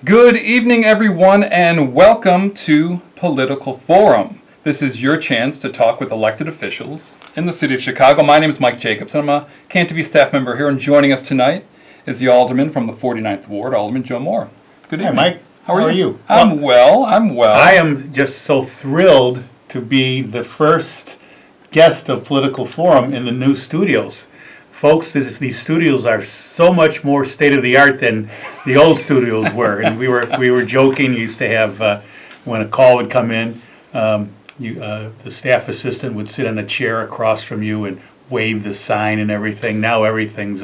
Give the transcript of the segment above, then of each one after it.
Good evening, everyone, and welcome to Political Forum. This is your chance to talk with elected officials in the city of Chicago. My name is Mike Jacobs, and I'm a CanTV staff member here, and joining us tonight is the Alderman from the 49th Ward, Alderman Joe Moore. Good evening. Hi, Mike. How are you? I'm well. I am just so thrilled to be the first guest of Political Forum in the new studios. Folks, these studios are so much more state-of-the-art than the old studios were. And we were joking. You used to have, when a call would come in, the staff assistant would sit on a chair across from you and wave the sign and everything. Now everything's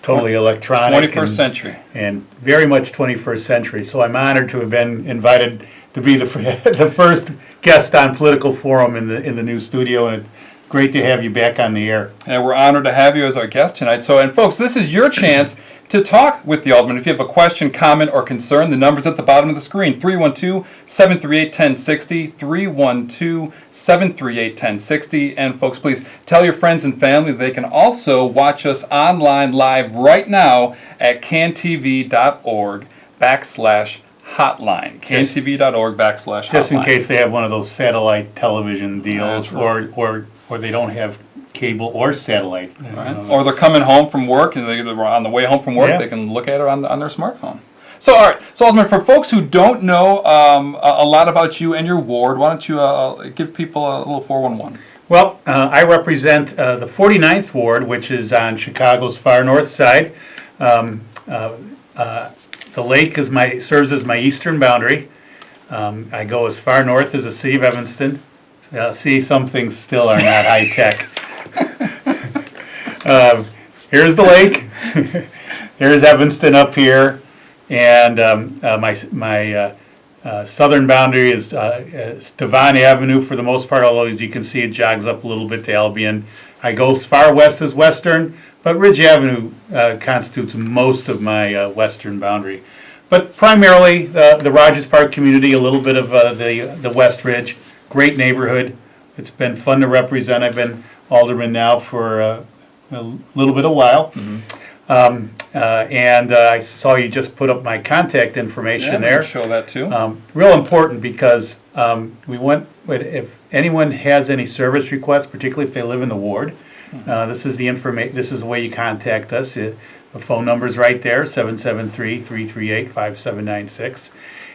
totally electronic. 21st century. And very much 21st century. So I'm honored to have been invited to be the first guest on Political Forum in the new studio, and it's great to have you back on the air. And we're honored to have you as our guest tonight. And folks, this is your chance to talk with the Alderman. If you have a question, comment, or concern, the number's at the bottom of the screen, 312-738-1060, 312-738-1060. And folks, please tell your friends and family they can also watch us online live right now at cantv.org/hotline. cantv.org/hotline. Just in case they have one of those satellite television deals, or they don't have cable or satellite. Right. Or they're coming home from work, and they're on the way home from work, They can look at it on their smartphone. So, all right. So, Alderman, for folks who don't know a lot about you and your ward, why don't you give people a little 411? Well, I represent the 49th Ward, which is on Chicago's far north side. The lake serves as my eastern boundary. I go as far north as the city of Evanston. See, some things still are not high tech. Here's the lake. Here's Evanston up here, and my southern boundary is Devon Avenue for the most part. Although, as you can see, it jogs up a little bit to Albion. I go as far west as Western, but Ridge Avenue constitutes most of my western boundary. But primarily the Rogers Park community, a little bit of the West Ridge. Great neighborhood. It's been fun to represent. I've been alderman now for a little bit of while. Mm-hmm. And I saw you just put up my contact information there. Show that too. Real important because if anyone has any service requests, particularly if they live in the ward, this is the information. This is the way you contact us. The phone number is right there, 773-338-5796.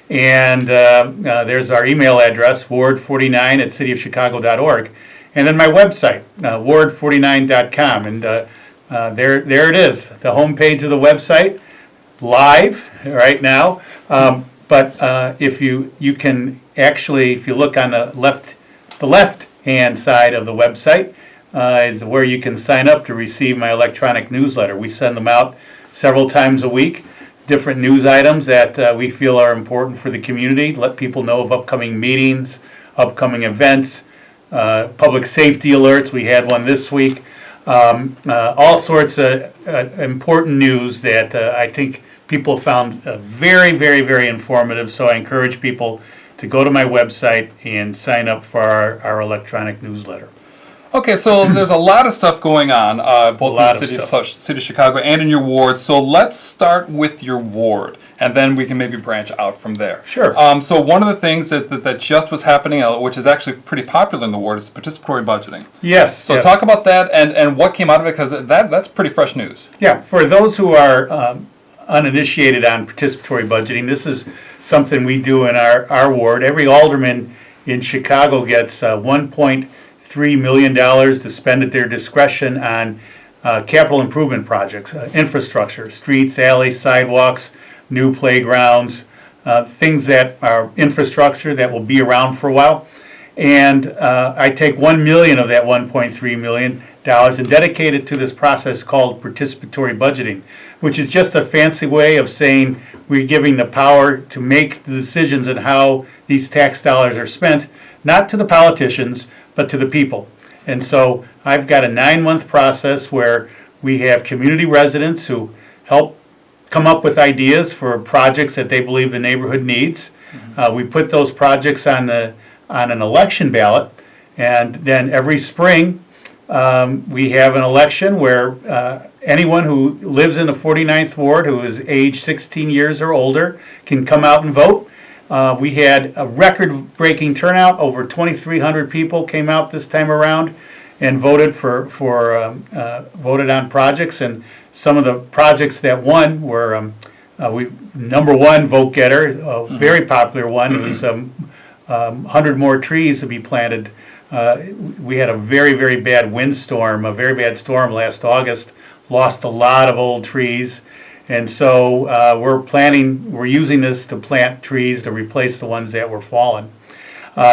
And there's our email address, ward49@cityofchicago.org. And then my website, ward49.com. And there it is, the homepage of the website, live right now. But if you can actually, if you look on the left-hand side of the website, is where you can sign up to receive my electronic newsletter. We send them out several times a week. Different news items that we feel are important for the community. Let people know of upcoming meetings, upcoming events, public safety alerts. We had one this week. All sorts of important news that I think people found very, very, very informative. So I encourage people to go to my website and sign up for our electronic newsletter. Okay, so there's a lot of stuff going on, both in the city of Chicago and in your ward. So let's start with your ward, and then we can maybe branch out from there. Sure. So one of the things that just was happening, which is actually pretty popular in the ward, is participatory budgeting. Yes. So talk about that and what came out of it, because that's pretty fresh news. Yeah, for those who are uninitiated on participatory budgeting, this is something we do in our ward. Every alderman in Chicago gets $1.3 million to spend at their discretion on capital improvement projects, infrastructure, streets, alleys, sidewalks, new playgrounds, things that are infrastructure that will be around for a while. And I take $1 million of that $1.3 million and dedicate it to this process called participatory budgeting, which is just a fancy way of saying we're giving the power to make the decisions on how these tax dollars are spent, not to the politicians, but to the people. And so I've got a 9-month process where we have community residents who help come up with ideas for projects that they believe the neighborhood needs. Mm-hmm. We put those projects on an election ballot, and then every spring we have an election where anyone who lives in the 49th Ward who is age 16 years or older can come out and vote. We had a record-breaking turnout. Over 2,300 people came out this time around and voted voted on projects. And some of the projects that won were number one vote getter, a very popular one. It was 100 more trees to be planted. We had a very, very bad windstorm, a very bad storm last August, lost a lot of old trees. And so we're using this to plant trees to replace the ones that were fallen.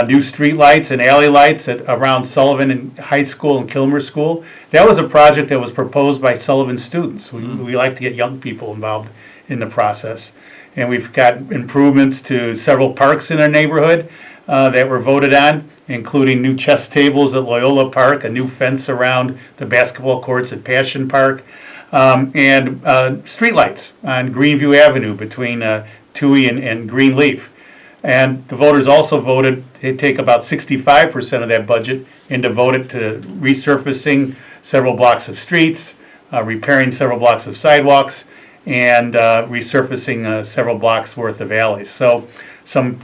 New street lights and alley lights around Sullivan and High School and Kilmer School. That was a project that was proposed by Sullivan students. We like to get young people involved in the process. And we've got improvements to several parks in our neighborhood that were voted on, including new chess tables at Loyola Park, a new fence around the basketball courts at Passion Park, and streetlights on Greenview Avenue between Toohey and Greenleaf. And the voters also voted to take about 65% of that budget and devote it to resurfacing several blocks of streets, repairing several blocks of sidewalks, and resurfacing several blocks worth of alleys. So some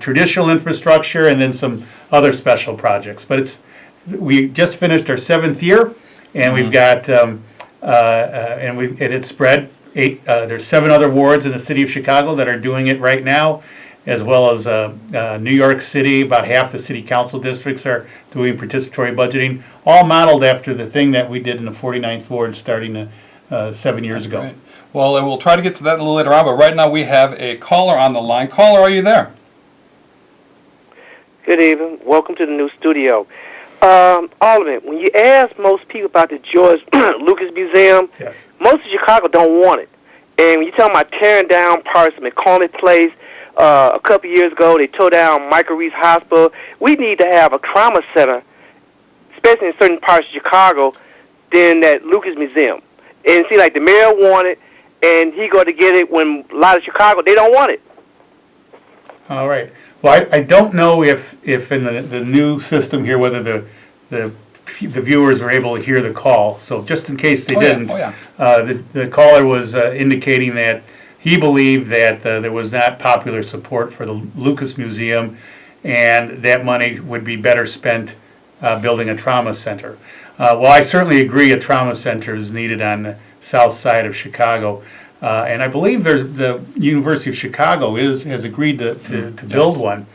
traditional infrastructure and then some other special projects. But we just finished our 7th year, and we've got it's spread. There's 7 other wards in the city of Chicago that are doing it right now, as well as New York City. About half the city council districts are doing participatory budgeting, all modeled after the thing that we did in the 49th Ward starting 7 years ago. Great. Well, we'll try to get to that a little later on, but right now we have a caller on the line. Caller, are you there? Good evening. Welcome to the new studio. Alderman, when you ask most people about the George Lucas Museum, Yes. most of Chicago don't want it. And when you're talking about tearing down parts of McCormick Place, a couple years ago they tore down Michael Reese Hospital. We need to have a trauma center, especially in certain parts of Chicago, than that Lucas Museum. And see, like the mayor wanted, and he go to get it when a lot of Chicago, they don't want it. All right. Well, I don't know if in the new system here whether the viewers were able to hear the call. So just in case they didn't, the caller was indicating that he believed that there was not popular support for the Lucas Museum, and that money would be better spent building a trauma center. Well, I certainly agree a trauma center is needed on the south side of Chicago. And I believe the University of Chicago has agreed to build one.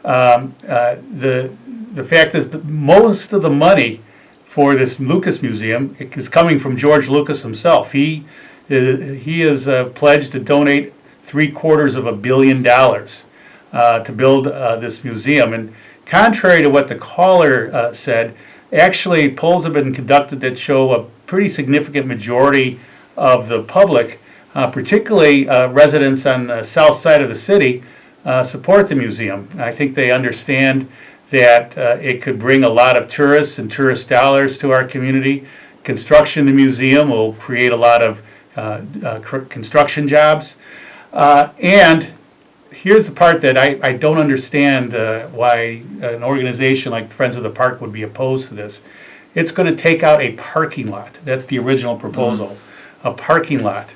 The fact is that most of the money for this Lucas Museum is coming from George Lucas himself. He has pledged to donate $750 million to build this museum. And contrary to what the caller said, actually polls have been conducted that show a pretty significant majority of the public, particularly residents on the south side of the city, support the museum. I think they understand that it could bring a lot of tourists and tourist dollars to our community. Construction in the museum will create a lot of construction jobs. And here's the part that I don't understand why an organization like Friends of the Park would be opposed to this. It's going to take out a parking lot. That's the original proposal. A parking lot.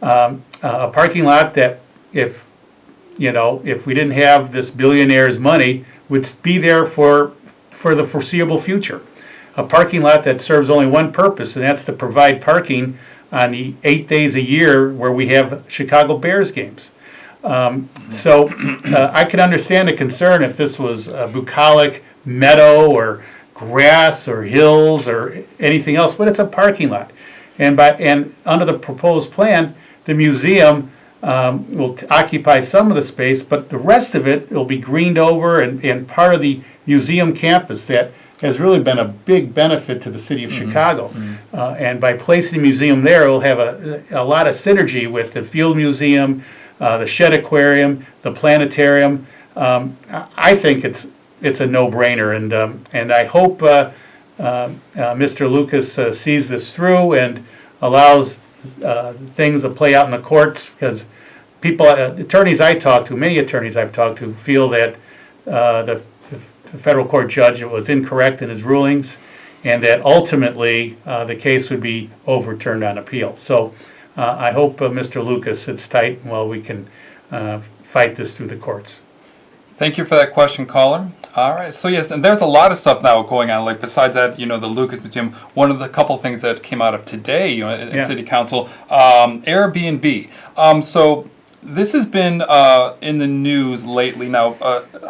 A parking lot that if we didn't have this billionaire's money, would be there for the foreseeable future. A parking lot that serves only one purpose, and that's to provide parking on the 8 days a year where we have Chicago Bears games. So I could understand the concern if this was a bucolic meadow or grass or hills or anything else, but it's a parking lot. And under the proposed plan, the museum will occupy some of the space, but the rest of it will be greened over and part of the museum campus that has really been a big benefit to the city of Chicago. And by placing the museum there, it will have a lot of synergy with the Field Museum, the Shed Aquarium, the Planetarium. I think it's a no-brainer, and I hope Mr. Lucas sees this through and allows things to play out in the courts, because attorneys I talk to, many attorneys I've talked to, feel that the federal court judge was incorrect in his rulings, and that ultimately the case would be overturned on appeal. So I hope Mr. Lucas sits tight while we can fight this through the courts. Thank you for that question, caller. All right, so yes, and there's a lot of stuff now going on. Like besides that, the Lucas Museum. One of the couple things that came out of today, in City Council, Airbnb. So this has been in the news lately. Now,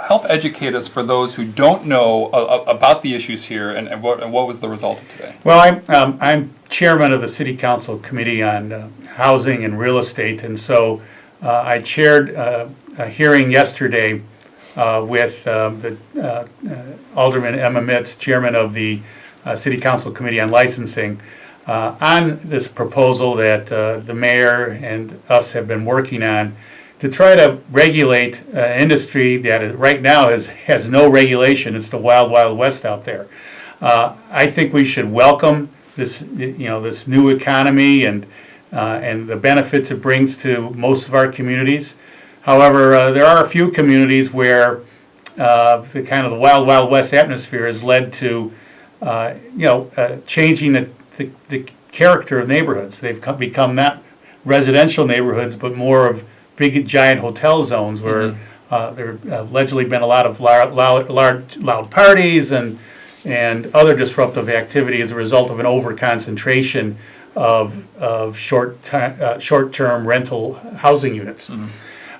help educate us for those who don't know about the issues here, and what was the result of today. Well, I'm chairman of the City Council Committee on Housing and Real Estate, and so I chaired a hearing yesterday with the Alderman Emma Mitz, chairman of the City Council Committee on Licensing, on this proposal that the mayor and us have been working on to try to regulate an industry that right now has no regulation. It's the wild, wild west out there. I think we should welcome this, this new economy and the benefits it brings to most of our communities. However, there are a few communities where the kind of the wild, wild west atmosphere has led to, changing the character of neighborhoods. They've become not residential neighborhoods, but more of big, giant hotel zones where there have allegedly been a lot of loud parties and other disruptive activity as a result of an over-concentration of short-term rental housing units.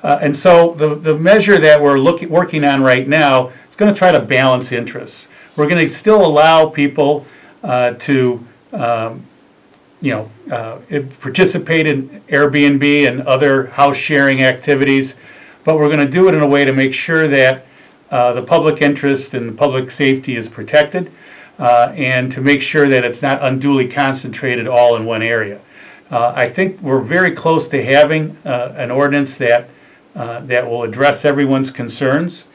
And so the measure that we're working on right now is going to try to balance interests. We're going to still allow people to participate in Airbnb and other house sharing activities, but we're going to do it in a way to make sure that the public interest and the public safety is protected, and to make sure that it's not unduly concentrated all in one area. I think we're very close to having an ordinance that will address everyone's concerns.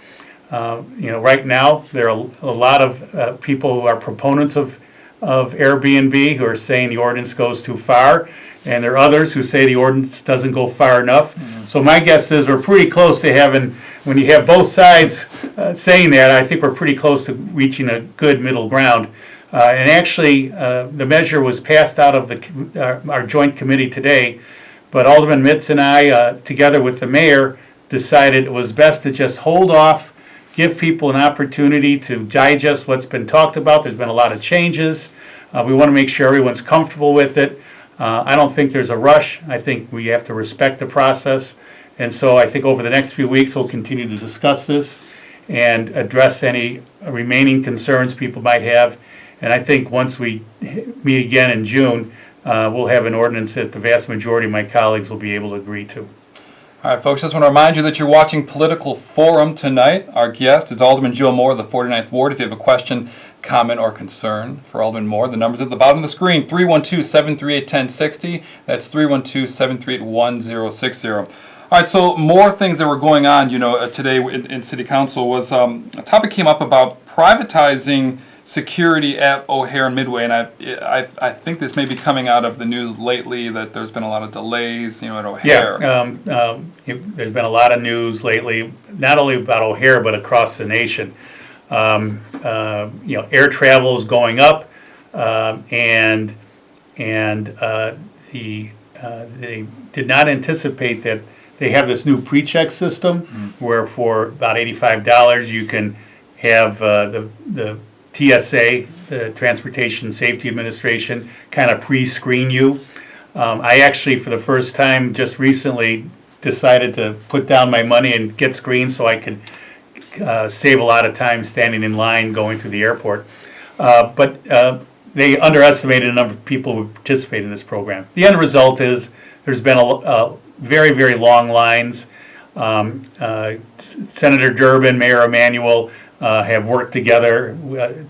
Right now there are a lot of people who are proponents of Airbnb who are saying the ordinance goes too far, and there are others who say the ordinance doesn't go far enough. So my guess is we're pretty close to having, when you have both sides saying that, I think we're pretty close to reaching a good middle ground. And actually, the measure was passed out of our joint committee today, but Alderman Mitz and I, together with the mayor, decided it was best to just hold off, give people an opportunity to digest what's been talked about. There's been a lot of changes. We want to make sure everyone's comfortable with it. I don't think there's a rush. I think we have to respect the process. And so I think over the next few weeks, we'll continue to discuss this and address any remaining concerns people might have. And I think once we meet again in June, we'll have an ordinance that the vast majority of my colleagues will be able to agree to. All right, folks, just want to remind you that you're watching Political Forum tonight. Our guest is Alderman Joe Moore of the 49th Ward. If you have a question, comment, or concern for Alderman Moore, the number's at the bottom of the screen, 312-738-1060. That's 312-738-1060. All right, so more things that were going on, today in City Council was a topic came up about privatizing security at O'Hare and Midway, and I think this may be coming out of the news lately that there's been a lot of delays, at O'Hare. Yeah, there's been a lot of news lately, not only about O'Hare but across the nation. Air travel is going up, and they did not anticipate that they have this new pre-check system where for about $85 you can have the TSA, the Transportation Safety Administration, kind of pre-screen you. I actually, for the first time just recently, decided to put down my money and get screened so I could save a lot of time standing in line going through the airport. But they underestimated the number of people who participate in this program. The end result is there's been a very, very long lines. Senator Durbin, Mayor Emanuel, have worked together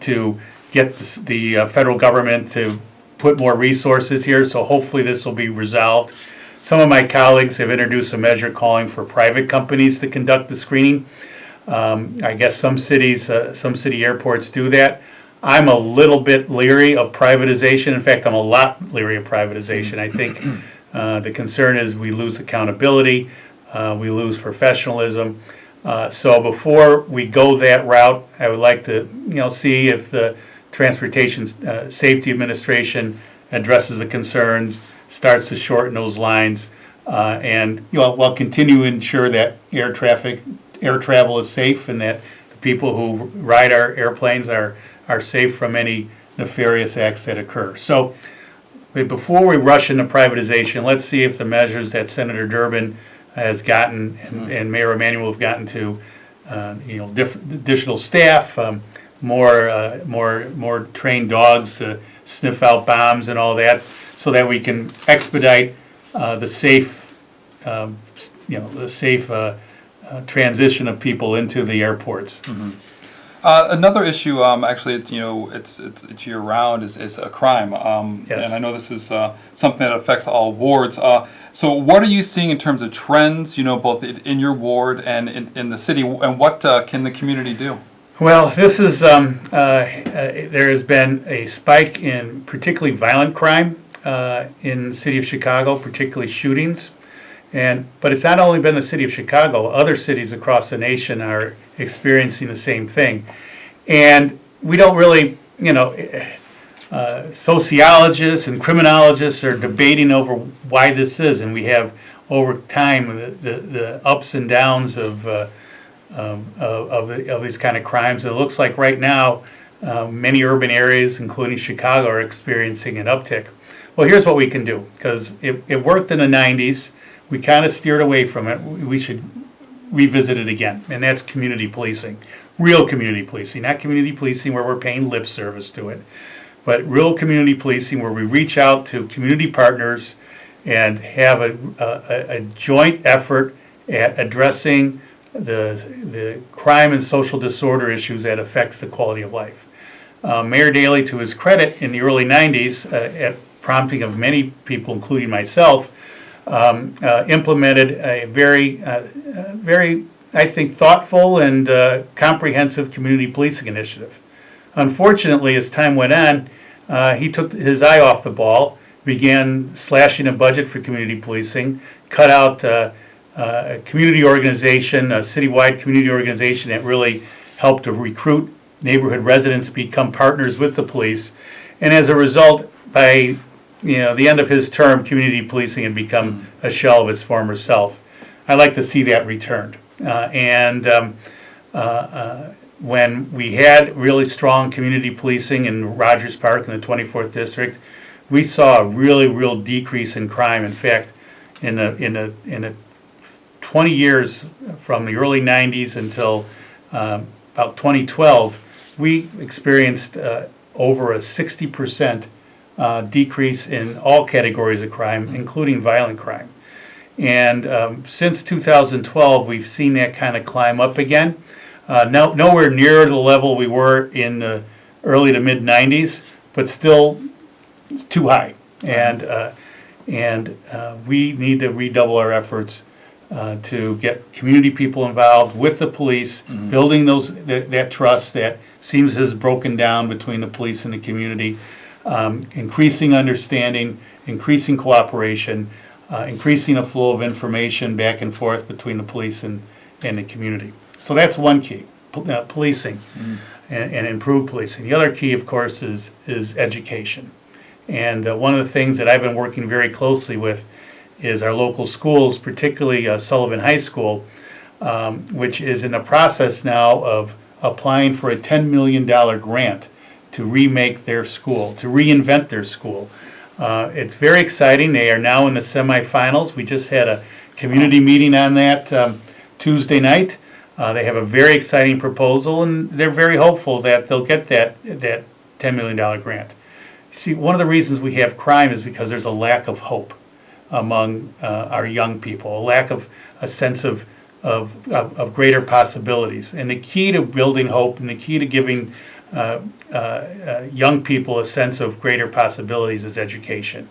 to get the federal government to put more resources here, so hopefully this will be resolved. Some of my colleagues have introduced a measure calling for private companies to conduct the screening. I guess some city airports do that. I'm a little bit leery of privatization. In fact, I'm a lot leery of privatization. I think the concern is we lose accountability, we lose professionalism. So before we go that route, I would like to, see if the Transportation Safety Administration addresses the concerns, starts to shorten those lines, and while continue to ensure that air travel is safe, and that the people who ride our airplanes are safe from any nefarious acts that occur. So before we rush into privatization, let's see if the measures that Senator Durbin has gotten and Mayor Emanuel have gotten to, additional staff, more trained dogs to sniff out bombs and all that, so that we can expedite the safe transition of people into the airports. Another issue, actually, it's year round, is a crime. Yes. And I know this is something that affects all wards. So what are you seeing in terms of trends, both in your ward and in the city, and what can the community do? Well, this is there has been a spike in particularly violent crime in the city of Chicago, particularly shootings. But it's not only been the city of Chicago, other cities across the nation are experiencing the same thing. And we don't really, sociologists and criminologists are debating over why this is, and we have over time the ups and downs of these kind of crimes. It looks like right now many urban areas, including Chicago, are experiencing an uptick. Well, here's what we can do, because it worked in the 90s. We kind of steered away from it. We should revisit it again, and that's community policing. Real community policing, not community policing where we're paying lip service to it, but real community policing where we reach out to community partners and have a joint effort at addressing the crime and social disorder issues that affects the quality of life. Mayor Daley, to his credit, in the early 90s, at prompting of many people, including myself, implemented a very, I think, thoughtful and comprehensive community policing initiative. Unfortunately, as time went on, he took his eye off the ball, began slashing a budget for community policing, cut out a community organization, a citywide community organization that really helped to recruit neighborhood residents to become partners with the police. And as a result, by the end of his term, community policing had become a shell of its former self. I'd like to see that returned. When we had really strong community policing in Rogers Park in the 24th District, we saw a real decrease in crime. In fact, in the 20 years from the early 90s until about 2012, we experienced over a 60% decrease in all categories of crime, including violent crime. And since 2012, we've seen that kind of climb up again. Nowhere near the level we were in the early to mid 90s, but still too high. And we need to redouble our efforts to get community people involved with the police, building that trust that seems to have broken down between the police and the community, increasing understanding, increasing cooperation, increasing a flow of information back and forth between the police and the community. So that's one key, policing and improved policing. The other key, of course, is education. And one of the things that I've been working very closely with is our local schools, particularly Sullivan High School, which is in the process now of applying for a $10 million grant to remake their school, to reinvent their school. It's very exciting. They are now in the semifinals. We just had a community meeting on that Tuesday night. They have a very exciting proposal, and they're very hopeful that they'll get that $10 million grant. See, one of the reasons we have crime is because there's a lack of hope among our young people, a lack of a sense of greater possibilities. And the key to building hope and the key to giving young people a sense of greater possibilities is education.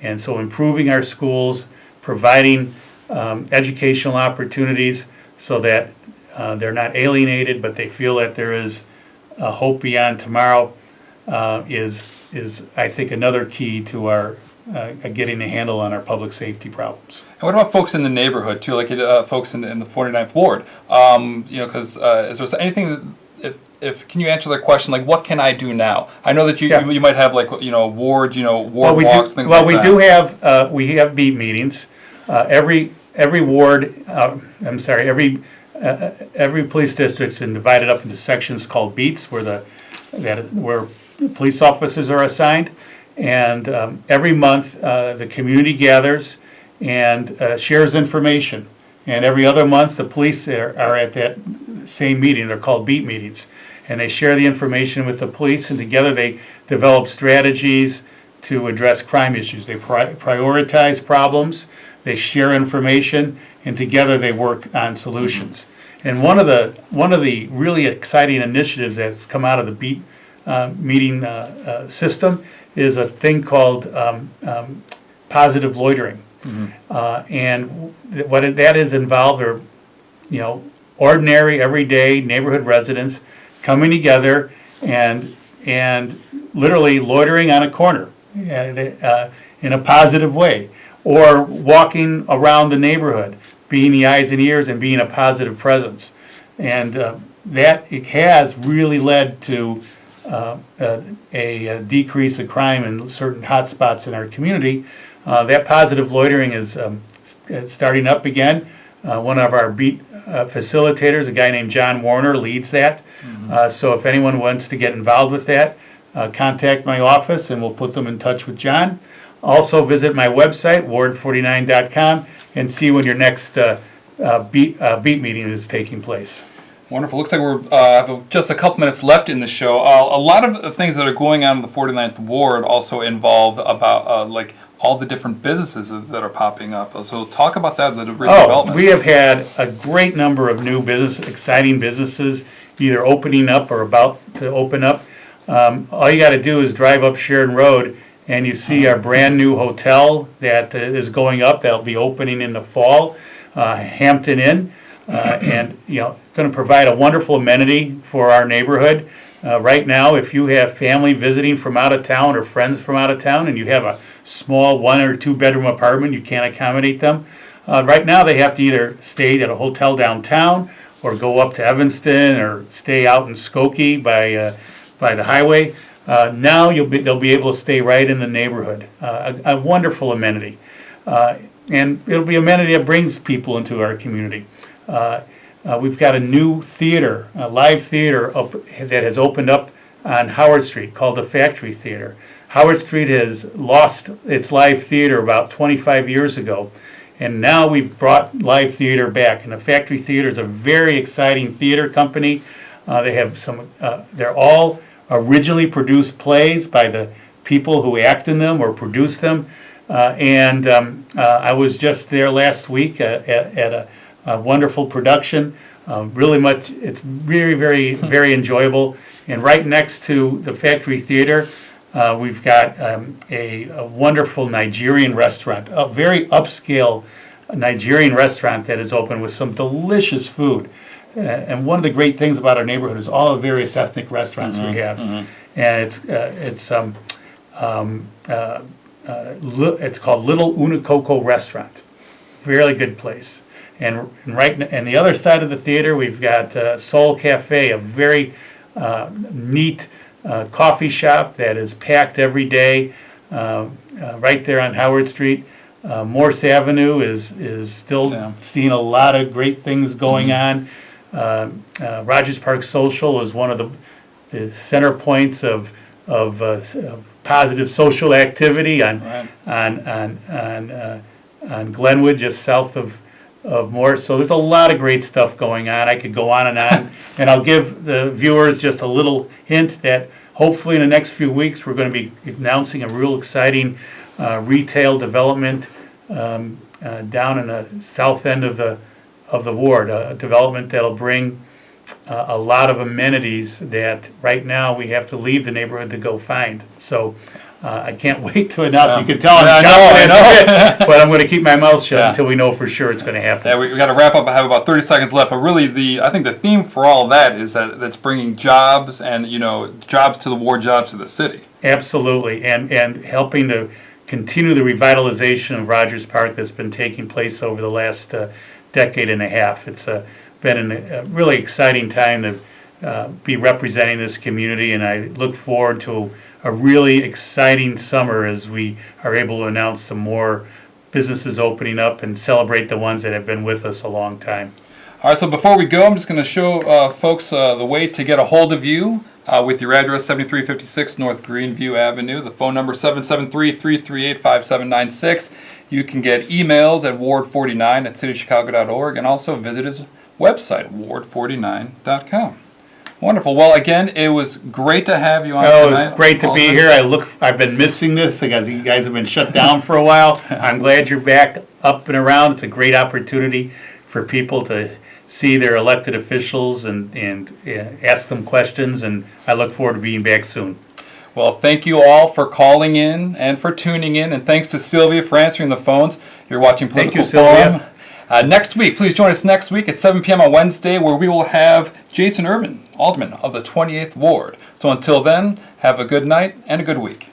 And so improving our schools, providing educational opportunities so that they're not alienated, but they feel that there is hope beyond tomorrow is I think another key to our getting a handle on our public safety problems. And what about folks in the neighborhood too, like folks in the 49th Ward? Because is there anything that if can you answer the question, like, what can I do now? I know that Yeah. you might have, like, ward Well, walks, things well, like that. we have beat meetings. Every ward, I'm sorry, every police district's divided up into sections called beats where where police officers are assigned. And every month, the community gathers and shares information. And every other month, the police are at that same meeting. They're called beat meetings. And they share the information with the police, and together they develop strategies to address crime issues. They prioritize problems, they share information, and together they work on solutions. And one of the really exciting initiatives that's come out of the beat meeting system is a thing called positive loitering. And what that is involved are, ordinary, everyday neighborhood residents coming together and literally loitering on a corner in a positive way, or walking around the neighborhood, being the eyes and ears and being a positive presence. And that it has really led to a decrease of crime in certain hot spots in our community. That positive loitering is starting up again. One of our beat facilitators, a guy named John Warner, leads that. So if anyone wants to get involved with that, contact my office and we'll put them in touch with John. Also visit my website, ward49.com, and see when your next beat meeting is taking place. Wonderful. Looks like we're have just a couple minutes left in the show. A lot of the things that are going on in the 49th Ward also involve about like all the different businesses that are popping up. So talk about that, the recent developments. We have had a great number of new exciting businesses either opening up or about to open up. All you got to do is drive up Sheridan Road and you see our brand new hotel that is going up. That'll be opening in the fall, Hampton Inn. And it's going to provide a wonderful amenity for our neighborhood. Right now, if you have family visiting from out of town or friends from out of town and you have a small 1 or 2 bedroom apartment, you can't accommodate them. Right now they have to either stay at a hotel downtown or go up to Evanston or stay out in Skokie by the highway. Now they'll be able to stay right in the neighborhood. A wonderful amenity. And it'll be amenity that brings people into our community. We've got a new theater, a live theater that has opened up on Howard Street called the Factory Theater. Howard Street has lost its live theater about 25 years ago, and now we've brought live theater back. And the Factory Theater is a very exciting theater company. They have they're all originally produced plays by the people who act in them or produce them. I was just there last week at a wonderful production. It's very, very, very enjoyable. And right next to the Factory Theater, we've got a wonderful Nigerian restaurant, a very upscale Nigerian restaurant that is open with some delicious food. And one of the great things about our neighborhood is all the various ethnic restaurants we have. And it's called Little Unikoko Restaurant. Really good place. And the other side of the theater, we've got Soul Cafe, a very neat coffee shop that is packed every day, right there on Howard Street. Morse Avenue is still seeing a lot of great things going on. Rogers Park Social is one of the center points of positive social activity on Glenwood, just south of Morse. So there's a lot of great stuff going on. I could go on, and I'll give the viewers just a little hint that hopefully in the next few weeks we're going to be announcing a real exciting retail development down in the south end of the ward, a development that'll bring a lot of amenities that right now we have to leave the neighborhood to go find. So I can't wait to announce. You can tell I'm chomping at the bit, but I'm going to keep my mouth shut until we know for sure it's going to happen. Yeah, we got to wrap up. I have about 30 seconds left, but really, I think the theme for all of that is that that's bringing jobs and jobs to the ward, jobs to the city. Absolutely, and helping to continue the revitalization of Rogers Park that's been taking place over the last decade and a half. It's been a really exciting time be representing this community, and I look forward to a really exciting summer as we are able to announce some more businesses opening up and celebrate the ones that have been with us a long time. All right, so before we go, I'm just going to show folks the way to get a hold of you with your address, 7356 North Greenview Avenue. The phone number 773-338-5796. You can get emails at ward49@cityofchicago.org and also visit his website, ward49.com. Wonderful. Well, again, it was great to have you on tonight. It was great to be here. I've been missing this because you guys have been shut down for a while. I'm glad you're back up and around. It's a great opportunity for people to see their elected officials and ask them questions, and I look forward to being back soon. Well, thank you all for calling in and for tuning in, and thanks to Sylvia for answering the phones. You're watching Political Forum. Next week, please join us next week at 7 p.m. on Wednesday, where we will have Jason Urban, Alderman of the 28th Ward. So until then, have a good night and a good week.